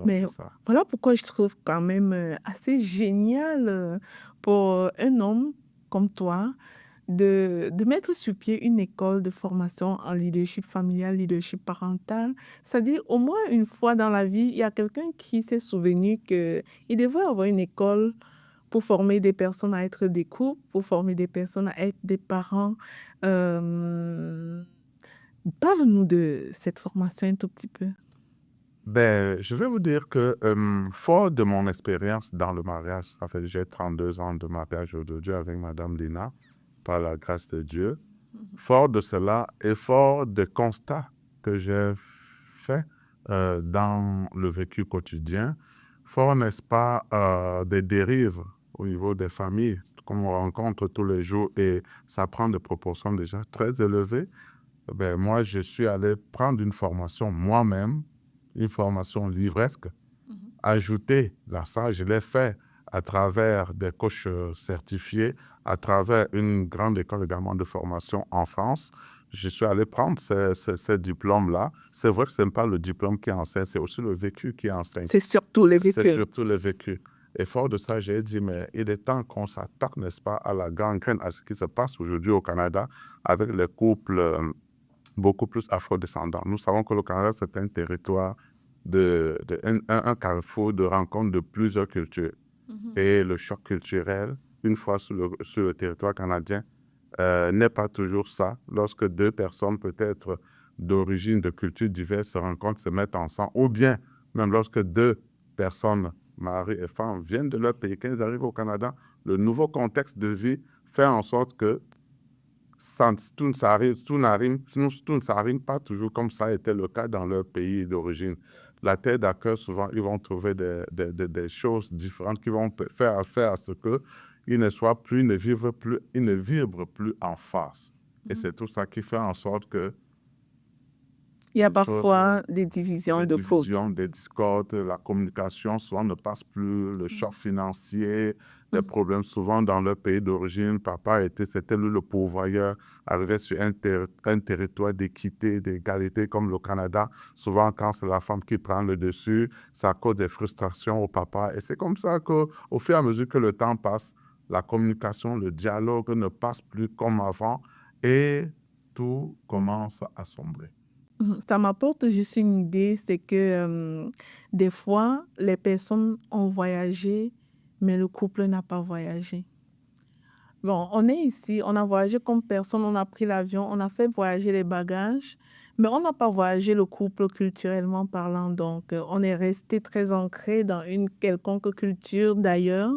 Mais c'est ça. voilà pourquoi je trouve quand même assez génial pour un homme comme toi de mettre sur pied une école de formation en leadership familial, leadership parental. C'est-à-dire, au moins une fois dans la vie, il y a quelqu'un qui s'est souvenu qu'il devrait avoir une école pour former des personnes à être des couples, pour former des personnes à être des parents. Euh, Parle-nous de cette formation un tout petit peu. Ben, je vais vous dire que, fort de mon expérience dans le mariage, ça fait j'ai 32 ans de mariage aujourd'hui avec Madame Lina, par la grâce de Dieu. Fort de cela et fort des constats que j'ai faits dans le vécu quotidien, fort, n'est-ce pas, des dérives au niveau des familles qu'on rencontre tous les jours et ça prend des proportions déjà très élevées. Ben, moi, je suis allé prendre une formation moi-même, une formation livresque, ajouter là, ça, je l'ai fait à travers des coachs certifiés, à travers une grande école également de formation en France. Je suis allé prendre ces diplômes-là. C'est vrai que ce n'est pas le diplôme qui enseigne, c'est aussi le vécu qui enseigne. C'est surtout les C'est vécus. surtout le vécu. Et fort de ça, j'ai dit, mais il est temps qu'on s'attaque, n'est-ce pas, à la gangrène, à ce qui se passe aujourd'hui au Canada avec les couples beaucoup plus afro-descendants. Nous savons que le Canada, c'est un territoire, un carrefour de rencontre de plusieurs cultures. Et le choc culturel, une fois sur le territoire canadien, n'est pas toujours ça. Lorsque deux personnes, peut-être d'origine, de cultures diverses, se rencontrent, se mettent ensemble, ou bien même lorsque deux personnes, mari et femme, viennent de leur pays, quand ils arrivent au Canada, le nouveau contexte de vie fait en sorte que tout ne s'arrive pas toujours comme ça a été le cas dans leur pays d'origine. La terre d'accueil, souvent, ils vont trouver des choses différentes qui vont faire à ce qu'ils ne soient plus, ils ne vibrent plus en face. Et c'est tout ça qui fait en sorte que Il y a les choses, parfois des divisions des de couple. divisions, des discordes, la communication souvent ne passe plus, le choc financier, des problèmes souvent dans leur pays d'origine. C'était lui le pourvoyeur, arrivé sur un territoire d'équité, d'égalité comme le Canada. Souvent, quand c'est la femme qui prend le dessus, ça cause des frustrations au papa. Et c'est comme ça qu'au fur et à mesure que le temps passe, la communication, le dialogue ne passe plus comme avant et tout commence à sombrer. Ça m'apporte juste une idée, c'est que des fois, les personnes ont voyagé, mais le couple n'a pas voyagé. Bon, on est ici, on a voyagé comme personne, on a pris l'avion, on a fait voyager les bagages, mais on n'a pas voyagé le couple culturellement parlant. Donc, on est resté très ancré dans une quelconque culture d'ailleurs,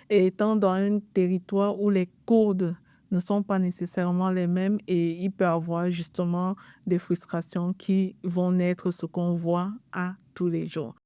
et étant dans un territoire où les codes ne sont pas nécessairement les mêmes et il peut y avoir justement des frustrations qui vont naître ce qu'on voit à tous les jours.